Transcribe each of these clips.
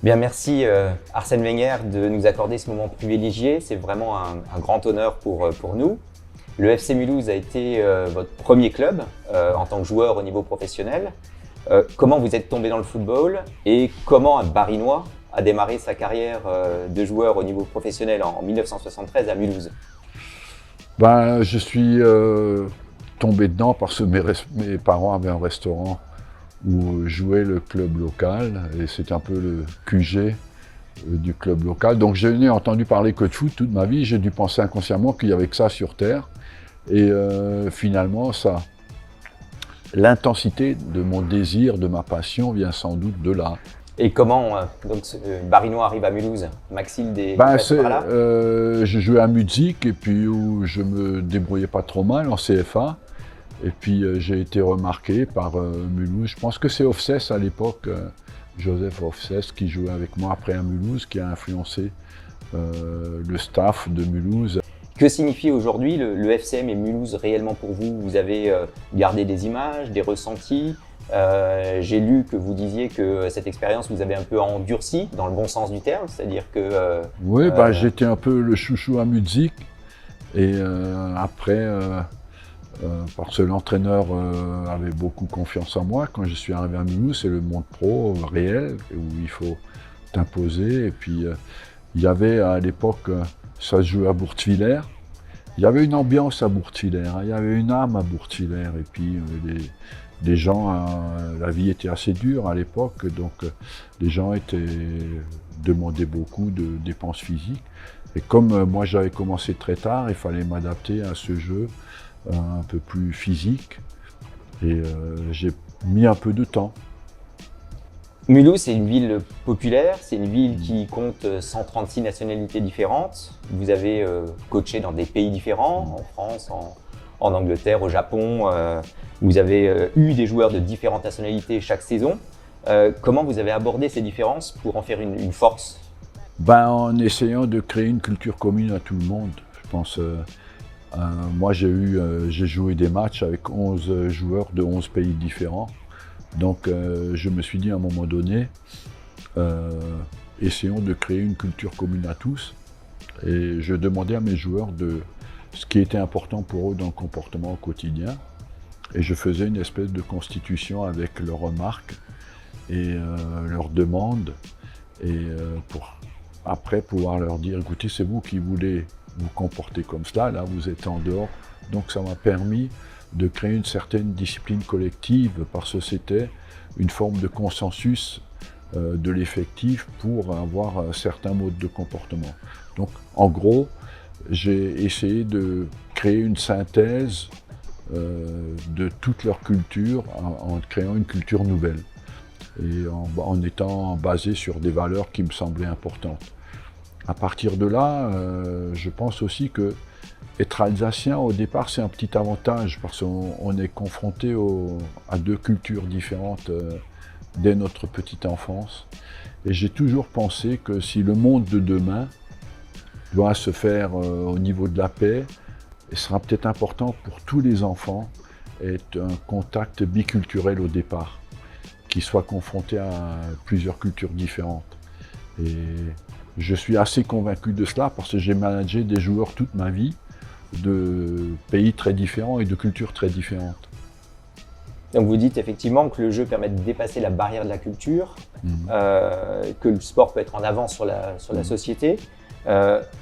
Bien, merci Arsène Wenger de nous accorder ce moment privilégié. C'est vraiment un grand honneur pour nous. Le FC Mulhouse a été votre premier club en tant que joueur au niveau professionnel. Comment vous êtes tombé dans le football et comment un Barinois a démarré sa carrière de joueur au niveau professionnel en 1973 à Mulhouse? Je suis tombé dedans parce que mes parents avaient un restaurant où jouait le club local et c'est un peu le QG du club local. Donc je n'ai entendu parler que de foot toute ma vie, j'ai dû penser inconsciemment qu'il n'y avait que ça sur Terre. Et finalement, l'intensité de mon désir, de ma passion vient sans doute de là. Et comment ce Barinois arrive à Mulhouse? Maxime est passé par là? Je jouais à Muzik et puis où je me débrouillais pas trop mal en CFA. Et puis j'ai été remarqué par Mulhouse. Je pense que c'est Ofsès à l'époque, Joseph Ofsès, qui jouait avec moi après à Mulhouse, qui a influencé le staff de Mulhouse. Que signifie aujourd'hui le FCM et Mulhouse réellement pour vous? Vous avez gardé des images, des ressentis. J'ai lu que vous disiez que cette expérience vous avait un peu endurci, dans le bon sens du terme, c'est-à-dire que... Oui, j'étais un peu le chouchou à Muzik. Et après... parce que l'entraîneur avait beaucoup confiance en moi. Quand je suis arrivé à Mulhouse, c'est le monde pro réel, où il faut t'imposer. Et puis, il y avait à l'époque, ça se jouait à Bourtwiller. Il y avait une ambiance à Bourtwiller, hein, il y avait une âme à Bourtwiller. Et puis, les gens, la vie était assez dure à l'époque, donc les gens demandaient beaucoup de dépenses physiques. Et comme moi, j'avais commencé très tard, il fallait m'adapter à ce jeu un peu plus physique, et j'ai mis un peu de temps. Mulhouse, c'est une ville populaire, c'est une ville qui compte 136 nationalités différentes. Vous avez coaché dans des pays différents, en France, en Angleterre, au Japon. Vous avez eu des joueurs de différentes nationalités chaque saison. Comment vous avez abordé ces différences pour en faire une force? En essayant de créer une culture commune à tout le monde. Je pense, moi j'ai joué des matchs avec 11 joueurs de 11 pays différents. Donc je me suis dit à un moment donné, essayons de créer une culture commune à tous. Et je demandais à mes joueurs de ce qui était important pour eux dans le comportement au quotidien. Et je faisais une espèce de constitution avec leurs remarques et leurs demandes. Et pour après pouvoir leur dire, écoutez, c'est vous qui voulez vous comporter comme cela, là vous êtes en dehors. Donc ça m'a permis de créer une certaine discipline collective parce que c'était une forme de consensus de l'effectif pour avoir certains modes de comportement. Donc en gros, j'ai essayé de créer une synthèse de toute leur culture en créant une culture nouvelle et en étant basé sur des valeurs qui me semblaient importantes. À partir de là, je pense aussi que être alsacien, au départ, c'est un petit avantage parce qu'on est confronté à deux cultures différentes dès notre petite enfance. Et j'ai toujours pensé que si le monde de demain doit se faire au niveau de la paix, il sera peut-être important pour tous les enfants d'être un contact biculturel au départ, qui soit confronté à plusieurs cultures différentes. Et je suis assez convaincu de cela parce que j'ai managé des joueurs toute ma vie, de pays très différents et de cultures très différentes. Donc vous dites effectivement que le jeu permet de dépasser la barrière de la culture, que le sport peut être en avance sur la société.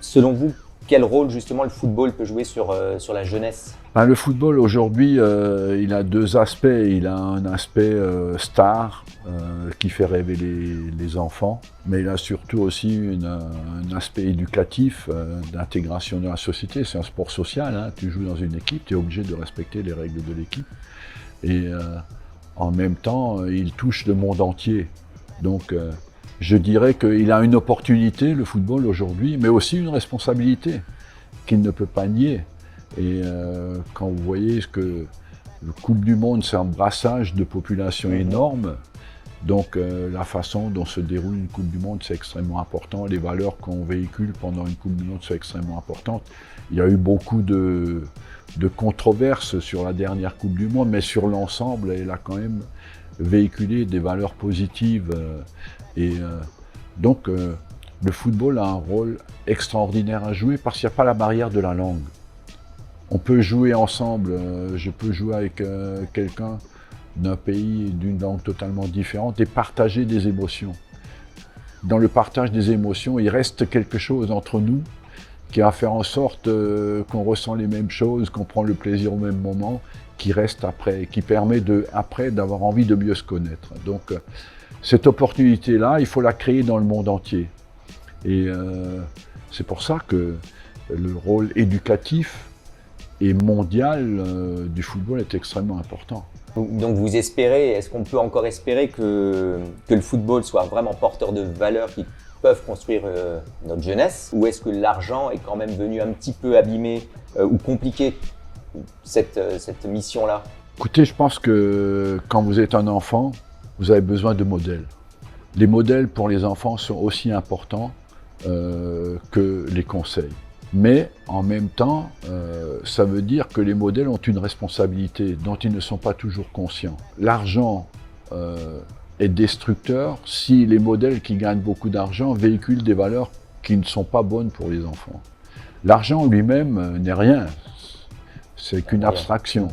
Selon vous, quel rôle justement le football peut jouer sur la jeunesse? Le football aujourd'hui, il a deux aspects. Il a un aspect star qui fait rêver les enfants, mais il a surtout aussi un aspect éducatif d'intégration dans la société. C'est un sport social, hein. Tu joues dans une équipe, tu es obligé de respecter les règles de l'équipe. Et en même temps, il touche le monde entier. Donc je dirais qu'il a une opportunité, le football aujourd'hui, mais aussi une responsabilité qu'il ne peut pas nier. Et quand vous voyez que le Coupe du Monde, c'est un brassage de population énorme, donc la façon dont se déroule une Coupe du Monde, c'est extrêmement important. Les valeurs qu'on véhicule pendant une Coupe du Monde sont extrêmement importantes. Il y a eu beaucoup de controverses sur la dernière Coupe du Monde, mais sur l'ensemble, elle a quand même véhiculé des valeurs positives. Et Donc le football a un rôle extraordinaire à jouer parce qu'il n'y a pas la barrière de la langue. On peut jouer ensemble, je peux jouer avec quelqu'un d'un pays, d'une langue totalement différente et partager des émotions. Dans le partage des émotions, il reste quelque chose entre nous qui va faire en sorte qu'on ressent les mêmes choses, qu'on prend le plaisir au même moment, qui reste après, et qui permet après d'avoir envie de mieux se connaître. Donc cette opportunité-là, il faut la créer dans le monde entier. Et c'est pour ça que le rôle éducatif et mondial du football est extrêmement important. Donc vous espérez, est-ce qu'on peut encore espérer que le football soit vraiment porteur de valeurs qui peuvent construire notre jeunesse, ou est-ce que l'argent est quand même venu un petit peu abîmer ou compliquer cette mission-là? Écoutez, je pense que quand vous êtes un enfant, vous avez besoin de modèles. Les modèles pour les enfants sont aussi importants que les conseils. Mais en même temps, ça veut dire que les modèles ont une responsabilité dont ils ne sont pas toujours conscients. L'argent est destructeur si les modèles qui gagnent beaucoup d'argent véhiculent des valeurs qui ne sont pas bonnes pour les enfants. L'argent lui-même n'est rien, c'est qu'une abstraction.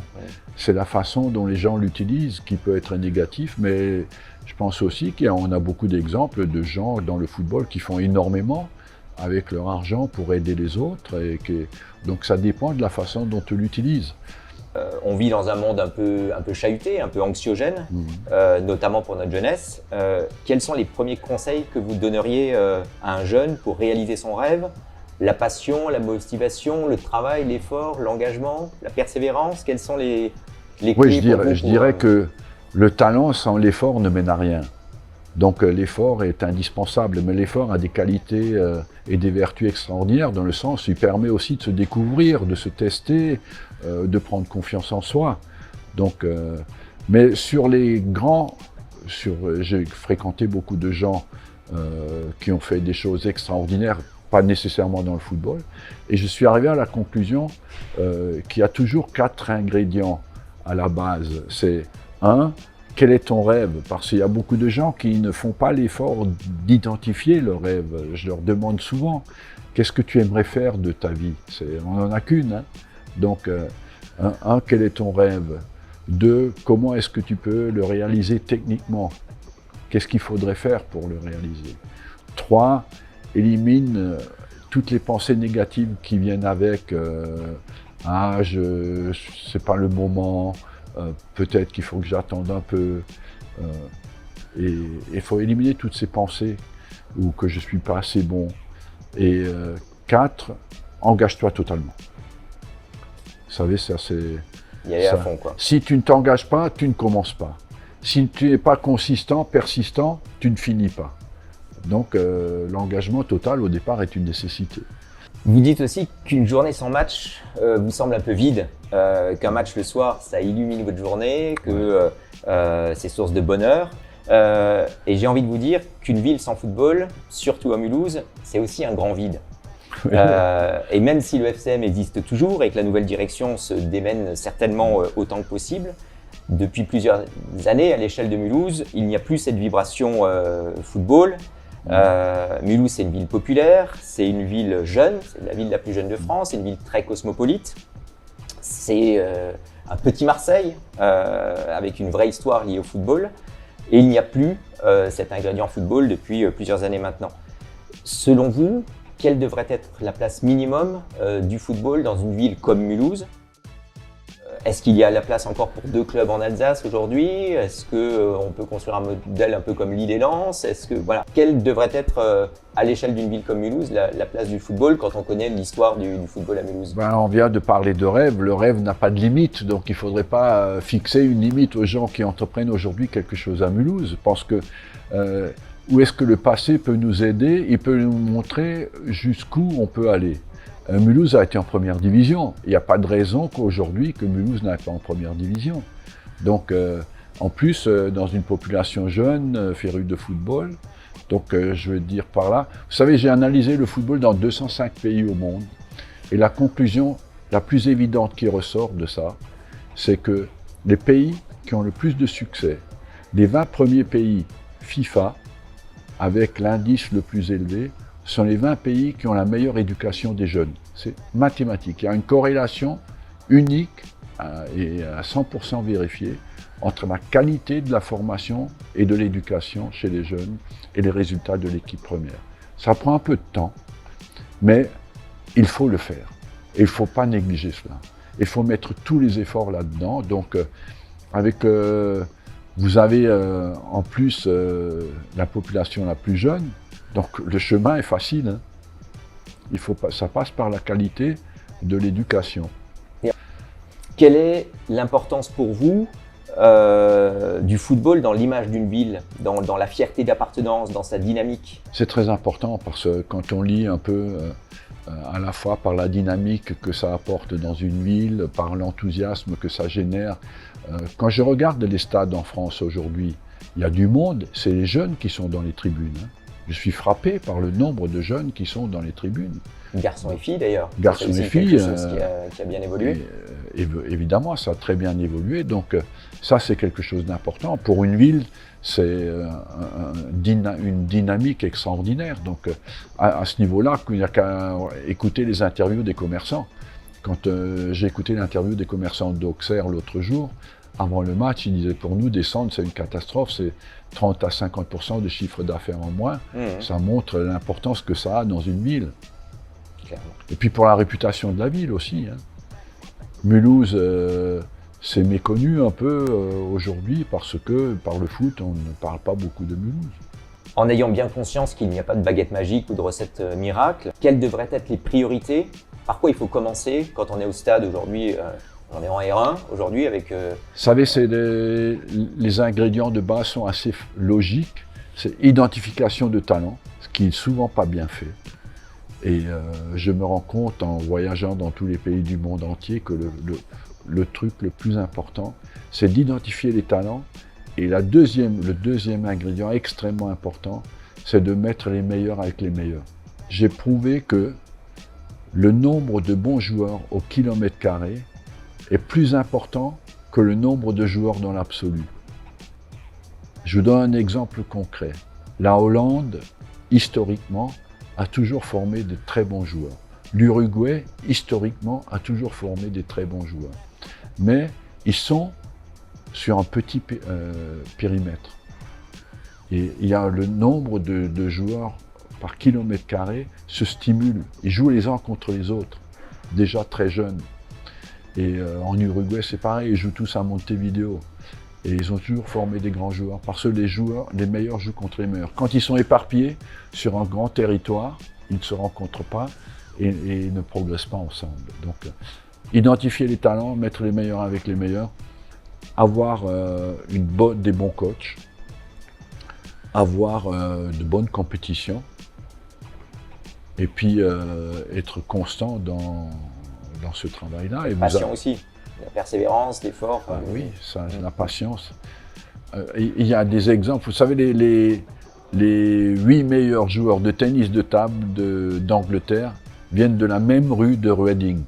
C'est la façon dont les gens l'utilisent qui peut être négatif, mais je pense aussi qu'on a beaucoup d'exemples de gens dans le football qui font énormément avec leur argent pour aider les autres. Donc ça dépend de la façon dont on l'utilise. On vit dans un monde un peu chahuté, un peu anxiogène, notamment pour notre jeunesse. Quels sont les premiers conseils que vous donneriez à un jeune pour réaliser son rêve? La passion, la motivation, le travail, l'effort, l'engagement, la persévérance, quels sont les clés pour vous? Je dirais que le talent sans l'effort ne mène à rien. Donc l'effort est indispensable, mais l'effort a des qualités et des vertus extraordinaires dans le sens où il permet aussi de se découvrir, de se tester, de prendre confiance en soi. Donc, mais sur les grands, j'ai fréquenté beaucoup de gens qui ont fait des choses extraordinaires, pas nécessairement dans le football, et je suis arrivé à la conclusion qu'il y a toujours 4 ingrédients à la base. C'est 1, quel est ton rêve? Parce qu'il y a beaucoup de gens qui ne font pas l'effort d'identifier leur rêve. Je leur demande souvent, qu'est-ce que tu aimerais faire de ta vie? On n'en a qu'une. Hein? Donc, 1, quel est ton rêve? 2, comment est-ce que tu peux le réaliser techniquement? Qu'est-ce qu'il faudrait faire pour le réaliser? 3, élimine toutes les pensées négatives qui viennent avec c'est pas le moment, peut-être qu'il faut que j'attende un peu. Et il faut éliminer toutes ces pensées ou que je suis pas assez bon. Et 4, engage-toi totalement. Vous savez, ça c'est... Y aller à fond, quoi. Si tu ne t'engages pas, tu ne commences pas. Si tu n'es pas consistant, persistant, tu ne finis pas. Donc l'engagement total au départ est une nécessité. Vous dites aussi qu'une journée sans match vous semble un peu vide, qu'un match le soir ça illumine votre journée, que c'est source de bonheur. Et j'ai envie de vous dire qu'une ville sans football, surtout à Mulhouse, c'est aussi un grand vide. Et même si le FCM existe toujours et que la nouvelle direction se démène certainement autant que possible, depuis plusieurs années à l'échelle de Mulhouse, il n'y a plus cette vibration football. Mulhouse, c'est une ville populaire, c'est une ville jeune, c'est la ville la plus jeune de France, c'est une ville très cosmopolite. C'est un petit Marseille avec une vraie histoire liée au football. Et il n'y a plus cet ingrédient football depuis plusieurs années maintenant. Selon vous, quelle devrait être la place minimum du football dans une ville comme Mulhouse? Est-ce qu'il y a la place encore pour 2 clubs en Alsace aujourd'hui? Est-ce qu'on peut construire un modèle un peu comme Lille et Lens? Voilà, quelle devrait être, à l'échelle d'une ville comme Mulhouse, la place du football quand on connaît l'histoire du football à Mulhouse? On vient de parler de rêve. Le rêve n'a pas de limite, donc il ne faudrait pas fixer une limite aux gens qui entreprennent aujourd'hui quelque chose à Mulhouse. Je pense que où est-ce que le passé peut nous aider? Il peut nous montrer jusqu'où on peut aller. Mulhouse a été en première division. Il n'y a pas de raison qu'aujourd'hui que Mulhouse n'aille pas en première division. Donc, en plus, dans une population jeune, férue de football, donc je veux dire par là, vous savez, j'ai analysé le football dans 205 pays au monde, et la conclusion la plus évidente qui ressort de ça, c'est que les pays qui ont le plus de succès, les 20 premiers pays FIFA, avec l'indice le plus élevé sont les 20 pays qui ont la meilleure éducation des jeunes. C'est mathématique. Il y a une corrélation unique et à 100% vérifiée entre la qualité de la formation et de l'éducation chez les jeunes et les résultats de l'équipe première. Ça prend un peu de temps, mais il faut le faire. Et il ne faut pas négliger cela. Il faut mettre tous les efforts là-dedans. Donc, vous avez en plus la population la plus jeune, donc le chemin est facile. Hein. Ça passe par la qualité de l'éducation. Quelle est l'importance pour vous du football dans l'image d'une ville, dans la fierté d'appartenance, dans sa dynamique? C'est très important parce que quand on lit un peu à la fois par la dynamique que ça apporte dans une ville, par l'enthousiasme que ça génère. Quand je regarde les stades en France aujourd'hui, il y a du monde, c'est les jeunes qui sont dans les tribunes. Hein. Je suis frappé par le nombre de jeunes qui sont dans les tribunes. Garçons et filles d'ailleurs. Garçons et filles. C'est quelque chose qui a bien évolué. Évidemment, ça a très bien évolué. Donc ça, c'est quelque chose d'important. Pour une ville, c'est une dynamique extraordinaire. Donc à ce niveau-là, il n'y a qu'à écouter les interviews des commerçants. Quand j'ai écouté l'interview des commerçants d'Auxerre l'autre jour, avant le match, ils disaient pour nous, descendre, c'est une catastrophe, c'est 30 à 50% de chiffre d'affaires en moins. Ça montre l'importance que ça a dans une ville. Clairement. Et puis pour la réputation de la ville aussi. Hein. Mulhouse, c'est méconnu un peu aujourd'hui parce que par le foot, on ne parle pas beaucoup de Mulhouse. En ayant bien conscience qu'il n'y a pas de baguette magique ou de recette miracle, quelles devraient être les priorités? Par quoi il faut commencer quand on est au stade aujourd'hui? On est en R1 aujourd'hui avec… Vous savez, les ingrédients de base sont assez logiques. C'est identification de talent, ce qui n'est souvent pas bien fait. Et je me rends compte en voyageant dans tous les pays du monde entier que le truc le plus important, c'est d'identifier les talents. Et le deuxième ingrédient extrêmement important, c'est de mettre les meilleurs avec les meilleurs. J'ai prouvé que le nombre de bons joueurs au kilomètre carré est plus important que le nombre de joueurs dans l'absolu. Je vous donne un exemple concret. La Hollande, historiquement, a toujours formé de très bons joueurs. L'Uruguay, historiquement, a toujours formé des très bons joueurs. Mais ils sont sur un petit périmètre. Et il y a le nombre de joueurs par kilomètre carré se stimule. Ils jouent les uns contre les autres, déjà très jeunes. Et en Uruguay, c'est pareil, ils jouent tous à Montevideo. Et ils ont toujours formé des grands joueurs, parce que les meilleurs jouent contre les meilleurs. Quand ils sont éparpillés sur un grand territoire, ils ne se rencontrent pas et ne progressent pas ensemble. Donc, identifier les talents, mettre les meilleurs avec les meilleurs, avoir des bons coachs, avoir de bonnes compétitions, et puis être constant dans ce travail-là. Et passion aussi, la persévérance, l'effort. Oui, ça, la patience. Il y a des exemples, vous savez, les 8 meilleurs joueurs de tennis de table d'Angleterre viennent de la même rue de Reading.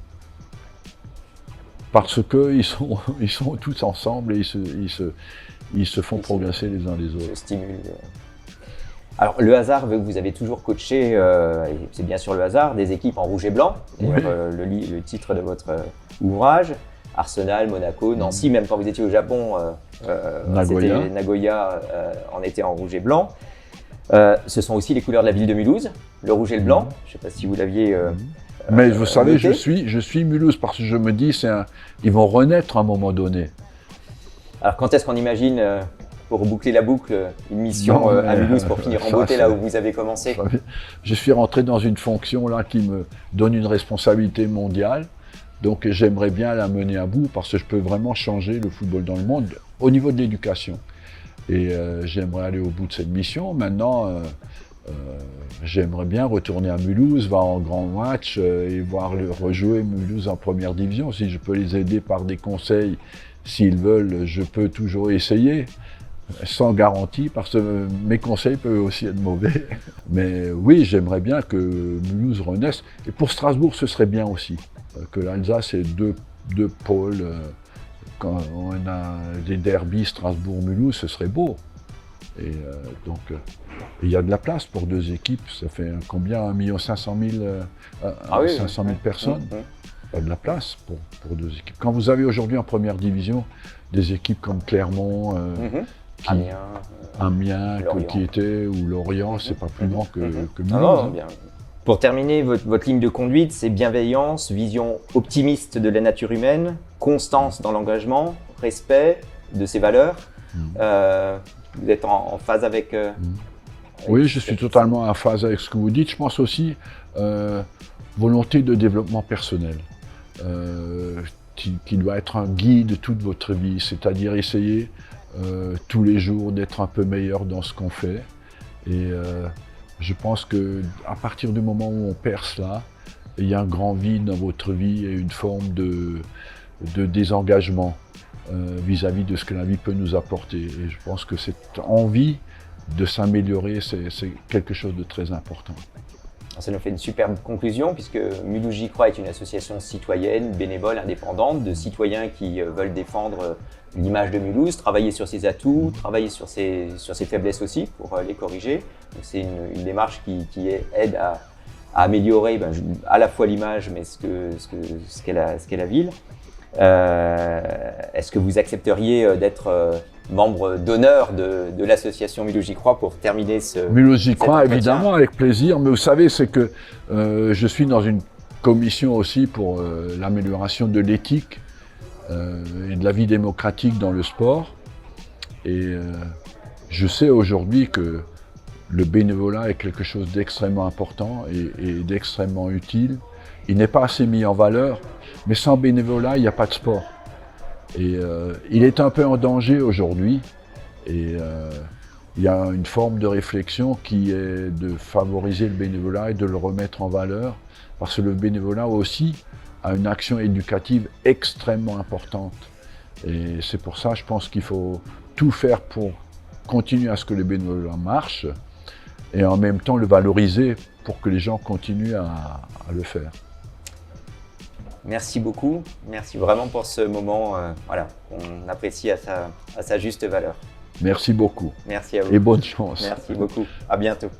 Parce qu'ils sont tous ensemble et ils se font progresser les uns les autres. Se stimulent. Alors, le hasard veut que vous avez toujours coaché, et c'est bien sûr le hasard, des équipes en rouge et blanc. Oui. Le titre de votre ouvrage, Arsenal, Monaco, Nancy, même quand vous étiez au Japon, Nagoya en était en rouge et blanc. Ce sont aussi les couleurs de la ville de Mulhouse, le rouge et le blanc. Je ne sais pas si vous l'aviez mais vous savez, je suis Mulhouse parce que je me dis, ils vont renaître à un moment donné. Alors, quand est-ce qu'on imagine… pour boucler la boucle, une mission à Mulhouse pour finir en beauté là où vous avez commencé? Je suis rentré dans une fonction là qui me donne une responsabilité mondiale, donc j'aimerais bien la mener à bout parce que je peux vraiment changer le football dans le monde au niveau de l'éducation. Et j'aimerais aller au bout de cette mission. Maintenant, j'aimerais bien retourner à Mulhouse, voir en grand match et rejouer Mulhouse en première division. Si je peux les aider par des conseils, s'ils veulent, je peux toujours essayer. Sans garantie, parce que mes conseils peuvent aussi être mauvais. Mais oui, j'aimerais bien que Mulhouse renaisse. Et pour Strasbourg, ce serait bien aussi. Que l'Alsace ait deux pôles. Quand on a des derbies Strasbourg-Mulhouse, ce serait beau. Et donc, il y a de la place pour 2 équipes. Ça fait combien? 1 500 000 personnes. Il y a de la place pour 2 équipes. Quand vous avez aujourd'hui en première division des équipes comme Clermont, Amiens, qui était, ou Lorient, c'est pas plus grand que Mulhouse. Bien. Pour terminer, votre ligne de conduite, c'est bienveillance, vision optimiste de la nature humaine, constance dans l'engagement, respect de ses valeurs. Vous êtes en phase avec... Oui, je suis totalement en phase avec ce que vous dites. Je pense aussi volonté de développement personnel, qui doit être un guide toute votre vie, c'est-à-dire essayer tous les jours d'être un peu meilleur dans ce qu'on fait. Et je pense qu'à partir du moment où on perd cela, il y a un grand vide dans votre vie et une forme de désengagement vis-à-vis de ce que la vie peut nous apporter. Et je pense que cette envie de s'améliorer, c'est quelque chose de très important. Ça nous fait une superbe conclusion puisque Mulhouse J'y crois est une association citoyenne, bénévole, indépendante, de citoyens qui veulent défendre l'image de Mulhouse, travailler sur ses atouts, travailler sur ses faiblesses aussi pour les corriger. C'est une démarche qui aide à améliorer à la fois l'image mais ce qu'est la ville. Est-ce que vous accepteriez d'être membre d'honneur de l'association Mulhouse J'y crois pour terminer ce Mulhouse J'y crois, évidemment, avec plaisir. Mais vous savez, c'est que je suis dans une commission aussi pour l'amélioration de l'éthique et de la vie démocratique dans le sport. Et je sais aujourd'hui que le bénévolat est quelque chose d'extrêmement important et d'extrêmement utile. Il n'est pas assez mis en valeur, mais sans bénévolat, il n'y a pas de sport. Et il est un peu en danger aujourd'hui. Et il y a une forme de réflexion qui est de favoriser le bénévolat et de le remettre en valeur, parce que le bénévolat aussi a une action éducative extrêmement importante. Et c'est pour ça, je pense qu'il faut tout faire pour continuer à ce que le bénévolat marche et en même temps le valoriser pour que les gens continuent à le faire. Merci beaucoup, merci vraiment pour ce moment qu'on apprécie à sa juste valeur. Merci beaucoup. Merci à vous. Et bonne chance. Merci beaucoup, à bientôt.